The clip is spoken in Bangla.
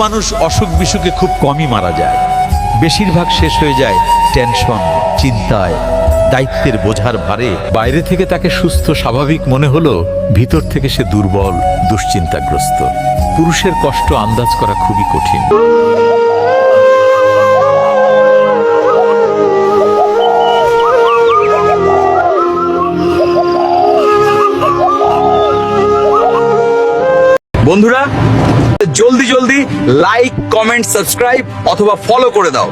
মানুষ অসুখ বিসুখে খুব কমই মারা যায়, বেশিরভাগ শেষ হয়ে যায় টেনশন, চিন্তায়, দায়িত্বের বোঝার ভারে। বাইরে থেকে তাকে সুস্থ স্বাভাবিক মনে হলো, ভিতর থেকে সে দুর্বল, দুশ্চিন্তাগ্রস্ত। পুরুষের কষ্ট আন্দাজ করা খুবই কঠিন। বন্ধুরা, জলদি জলদি লাইক, কমেন্ট, সাবস্ক্রাইব অথবা ফলো করে দাও।